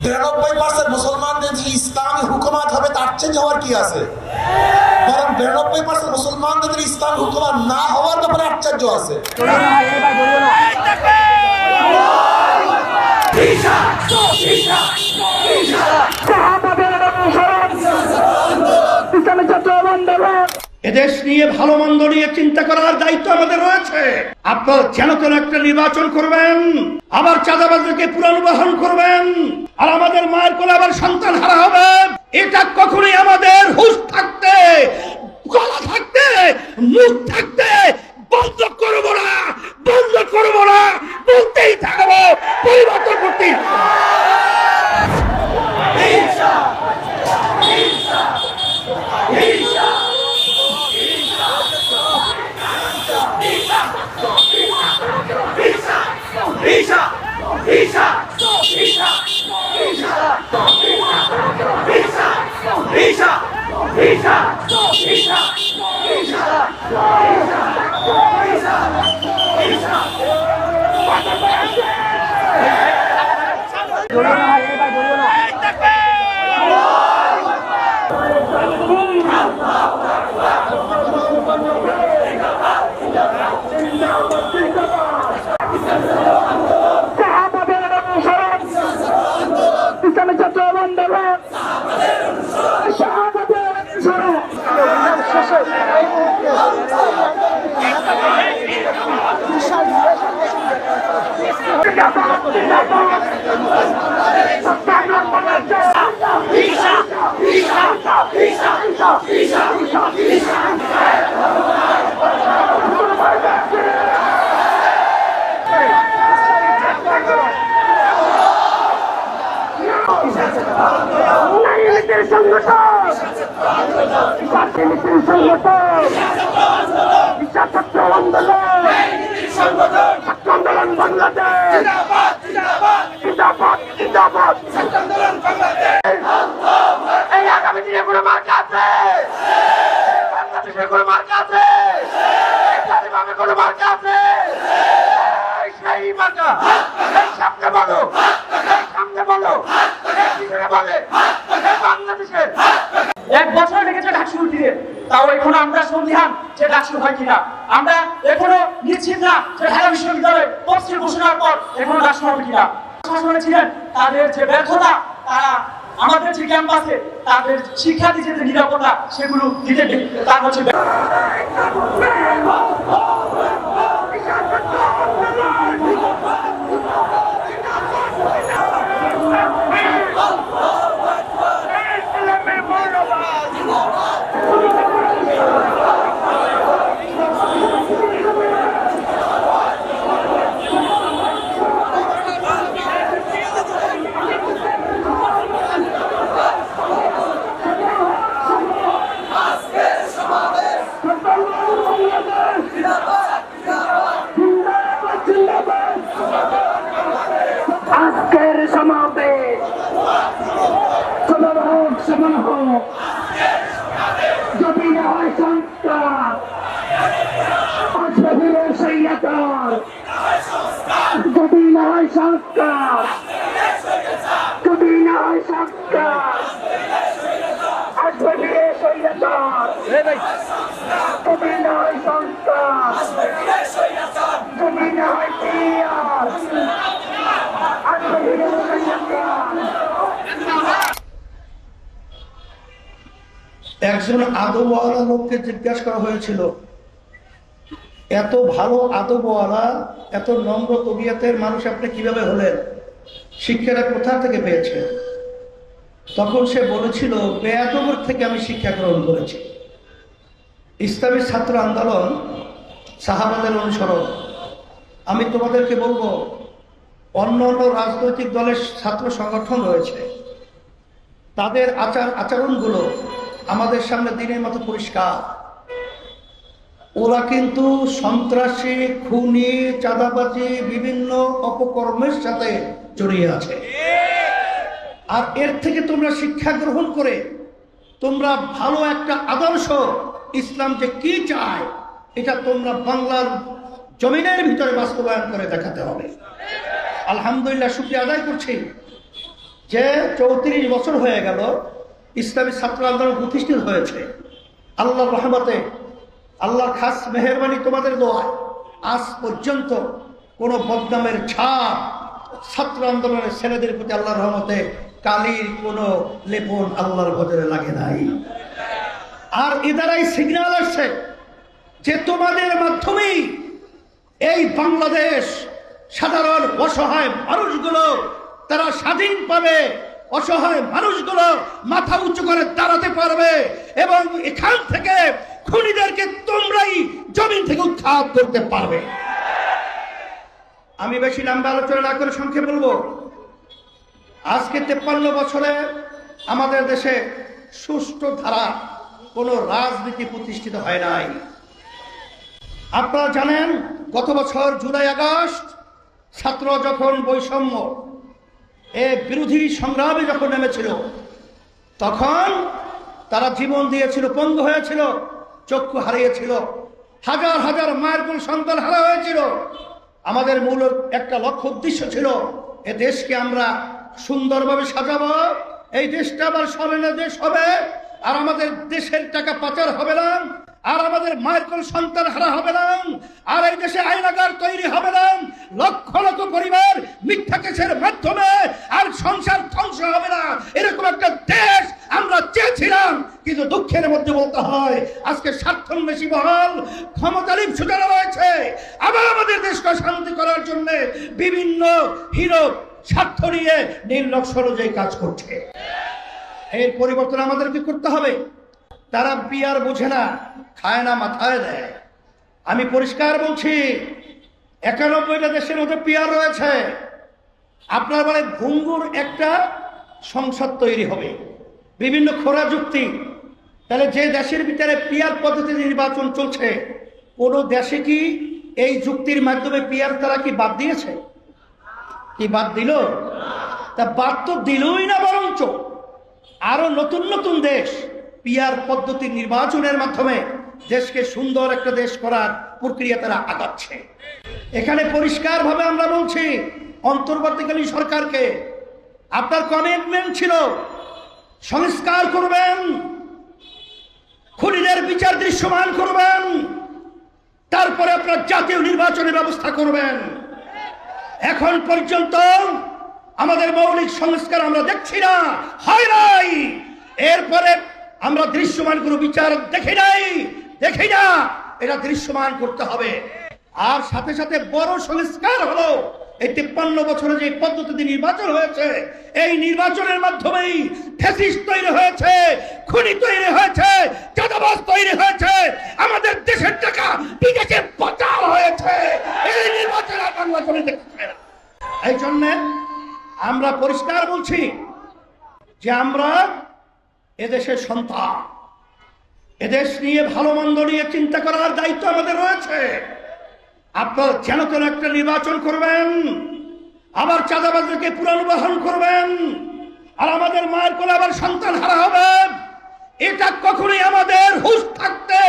93% মুসলমানদের যে ইসলামী হুকুমাত হবে তার চেঞ্জ হওয়ার কি আছে? বরং 92% মুসলমানদের ইসলামী হুকুমাত না হওয়ার ব্যাপারে আশ্চর্য আছে। এদেশ নিয়ে ভালো মন্দ নিয়ে চিন্তা করার দায়িত্ব আমাদের রয়েছে। আপনার যেন তেন একটা নির্বাচন করবেন, আবার চাঁদাবাজদেরকে পুনর্বাহন করবেন, আর আমাদের মায়ের কোলে আবার সন্তান হারা হবে। এটা কখনোই আমাদের হুঁশ থাকতে, গলা থাকতে, মুখ থাকতে বন্ধ করবো না, বন্ধ করবো না, বলতেই থাকবো, পরিবর্তন করতেই থাকবো। এক বছর লেগেছে ডাকসু দিয়ে, তাও এখনো আমরা সন্দিহান যে ডাকসু হয় কিনা। আমরা এখনো নিশ্চিত না যে ঢাকা বিশ্ববিদ্যালয়ে তফসিল ঘোষণার পর এখনো ডাকসু হবে কিনা। শাসনে ছিলেন তাদের যে ব্যর্থতা, তারা আমাদের যে ক্যাম্পাসে তাদের শিক্ষার্থীদের যে নিরাপত্তা সেগুলো দিতে তার হচ্ছে একজন আদবওয়ালা লোককে জিজ্ঞাসা করা হয়েছিল, এত ভালো আদবওয়ালা, এত নম্র তবিয়তের মানুষ আপনি কিভাবে হলেন, শিক্ষাটা কোথা থেকে পেয়েছেন? তখন সে বলেছিল, বেয়াদবের থেকে আমি শিক্ষা গ্রহণ করেছি। ইসলামী ছাত্র আন্দোলন, সাহাবাদের অনুসরণ। আমি তোমাদেরকে বলবো, অন্য অন্য রাজনৈতিক দলের ছাত্র সংগঠন রয়েছে, তাদের আচরণগুলো আমাদের সামনে দিনের মতো পরিষ্কার। ওরা কিন্তু সন্ত্রাসী, খুনি, চাঁদাবাজি, বিভিন্ন অপকর্মের সাথে জড়িয়ে আছে। আর এর থেকে তোমরা শিক্ষা গ্রহণ করে তোমরা ভালো একটা আদর্শ, ইসলাম যে কি চায় এটা তোমরা বাংলার জমিনের ভিতরে বাস্তবায়ন করে দেখাতে হবে। আলহামদুলিল্লাহ, শুকরিয়া আদায় করছি যে 34 বছর হয়ে গেল ইসলামী ছাত্র আন্দোলন প্রতিষ্ঠিত হয়েছে, আল্লাহর রহমতে, আল্লাহর খাস মেহেরবানি, তোমাদের দোয়ায় আজ পর্যন্ত কোনো বদনামের ছাপ ছাত্র আন্দোলনের ছেলেদের প্রতি আল্লাহর রহমতে কালির কোনো লেপন আল্লাহর ভজরে লাগে নাই। আর এদারাই সিগন্যাল আসছে যে তোমাদের মাধ্যমেই এই বাংলাদেশ সাধারণ অসহায় মানুষগুলো তারা স্বাধীন পাবে, অসহায় মানুষগুলো মাথা উঁচু করে দাঁড়াতে পারবে এবং এখান থেকে খুনিদেরকে তোমরাই জমিন থেকে উৎখাত করতে পারবে। আমি বেশি লম্বা আলোচনা না করে সংক্ষেপে বলবো, আজকে 53 বছরে আমাদের দেশে সুষ্ঠু ধারা কোনো রাজনীতি প্রতিষ্ঠিত হয় নাই। আপনারা জানেন গত বছর জুলাই আগস্ট ছাত্র যখন বৈষম্য বিরোধী সংগ্রামে যখন নেমেছিল তখন তারা জীবন দিয়েছিল, পঙ্গু হয়েছিল, চক্ষু হারিয়েছিল, হাজার হাজার মায়ের কোন সন্তান হারা হয়েছিল। আমাদের মূল একটা লক্ষ্য উদ্দেশ্য ছিল এ দেশকে আমরা সুন্দরভাবে সাজাবো, এই দেশটা আবার স্মরণীয় দেশ হবে, আর আমাদের দেশের টাকা পাচার হবে না, আর আমাদের মায়ের কোন সন্তান হারা হবে না, আর এই দেশে আইনাগার তৈরি হবে না, লক্ষ লক্ষ পরিবার মিথ্যা কেসের মাধ্যমে আর সংসার ধ্বংস হবে না, এরকম একটা দেশ আমরা চেয়েছিলাম। কিন্তু দুঃখের মধ্যে বলতে হয় আজকে স্বার্থন্বেষী মহল ক্ষমতালিপ সুযোগ রয়েছে, আবার আমাদের দেশকে শান্তি করার জন্য বিভিন্ন হিরো স্বার্থ নিয়ে নির্লক্ষ্য অনুযায়ী কাজ করছে। এর পরিবর্তন আমাদেরকে করতে হবে। তারা পিয়ার বোঝে না, খায় না, মাথায় দেয়। আমি পরিষ্কার বলছি 91টা দেশের মধ্যে পিয়ার রয়েছে। আপনার বলে ভঙ্গুর একটা সংসদ তৈরি হবে, বিভিন্ন খোরা যুক্তি। তাহলে যে দেশের ভিতরে পিয়ার পদ্ধতি নির্বাচন চলছে, কোন দেশে কি এই যুক্তির মাধ্যমে পিয়ার তারা কি বাদ দিয়েছে? কি বাদ দিল? তা বাদ তো দিলই না, বরঞ্চ আরো নতুন নতুন দেশ পিয়ার পদ্ধতির নির্বাচনের মাধ্যমে দেশকে সুন্দর একটা দেশ করার প্রক্রিয়া তারা আগাচ্ছে। এখানে পরিষ্কার ভাবে আমরা বলছি অন্তর্বর্তীকালীন সরকারকে, আপনার কমিটমেন্ট ছিল সংস্কার করবেন, খুনিদের বিচার দৃশ্যমান করবেন, তারপরে আপনার জাতীয় নির্বাচনের ব্যবস্থা করবেন। এখন পর্যন্ত আমাদের মৌলিক সংস্কার আমরা দেখছি না, হয় নাই। এরপরে আমরা দৃশ্যমান কোনো বিচার দেখি না, এটা দৃশ্যমান করতে হবে। আর সাথে সাথে বড় সংস্কার হলো এই 53 বছরে যে পদ্ধতিতে নির্বাচন হয়েছে, এই নির্বাচনের মাধ্যমেই ফ্যাসিস্ট তৈরি হয়েছে, খুনি তৈরি হয়েছে, চাঁদাবাজ তৈরি হয়েছে, আমাদের দেশের টাকা বিদেশে পাচার হয়েছে। এই নির্বাচন আর বাংলা চলে দেখছে না। এই জন্য আমরা পরিষ্কার বলছি যে আমরা এদেশের সন্তান, এদেশ নিয়ে ভালো মন্দ নিয়ে চিন্তা করার দায়িত্ব আমাদের রয়েছে। আপনারা যেন তেন একটা নির্বাচন করবেন, আবার চাঁদাবাজদেরকে পুনর্বাহন করবেন, আর আমাদের মায়ের কোলে আবার সন্তান হারা হবে, এটা কখনোই আমাদের হুঁশ থাকতে,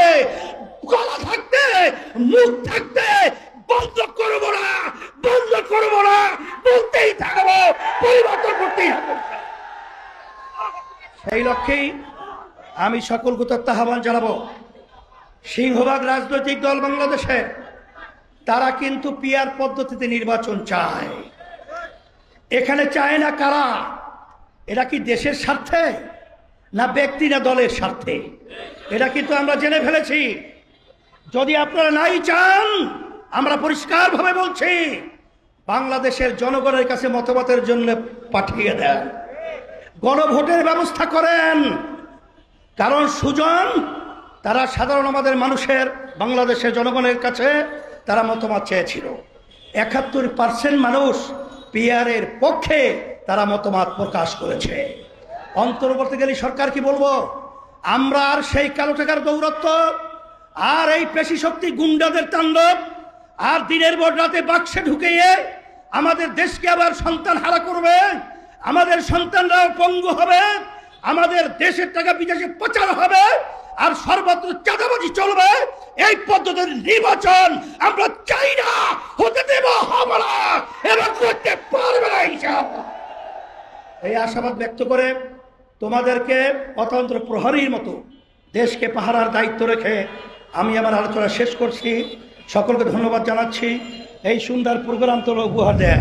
গলা থাকতে, মুখ থাকতে বন্ধ করবো না, বলতেই থাকবো, পরিবর্তন করতেই হবে। সেই লক্ষ্যেই আমি সকল গোত্রের আহ্বান জানাবো, সিংহভাগ রাজনৈতিক দল বাংলাদেশে তারা কিন্তু পিয়ার পদ্ধতিতে নির্বাচন চায়। এখানে চায় না কারা? এটা কি দেশের স্বার্থে না ব্যক্তি না দলের স্বার্থে? এটা কিন্তু আমরা জেনে ফেলেছি। যদি আপনারা নাই চান, আমরা পরিষ্কার ভাবে বলছি বাংলাদেশের জনগণের কাছে মতামতের জন্য পাঠিয়ে দেন, গণভোটের ব্যবস্থা করেন। কারণ সুজন তারা সাধারণ আমাদের মানুষের, বাংলাদেশের জনগণের কাছে তারা মতামত চেয়েছিল। 71% মানুষ পিয়ারের পক্ষে তারা মতামত প্রকাশ করেছে। অন্তর্বর্তীকালীন সরকার কি বলবো, আমরা আর সেই কালো টাকার দৌরত্ব, আর এই পেশি শক্তি গুন্ডাদের তাণ্ডব, আর দিনের পর রাতে বাক্সে ঢুকিয়ে আমাদের দেশকে আবার সন্তান হারা করবে, আমাদের সন্তানরাও পঙ্গু হবে, আমাদের দেশের টাকা বিদেশে পাচার হবে, আর সর্বত্র চাঁদাবাজি চলবে। এই পদ্ধতির নির্বাচন আমরা চাই না, হতে দেব হবে না এবং করতে পারবে না ইনশাআল্লাহ। এই আশাবাদ ব্যক্ত করে তোমাদেরকে অতন্ত্র প্রহরীর মতো দেশকে পাহারার দায়িত্ব রেখে আমি আমার আলোচনা শেষ করছি। সকলকে ধন্যবাদ জানাচ্ছি। এই সুন্দর প্রোগ্রাম তোমরা উপহার দেয়।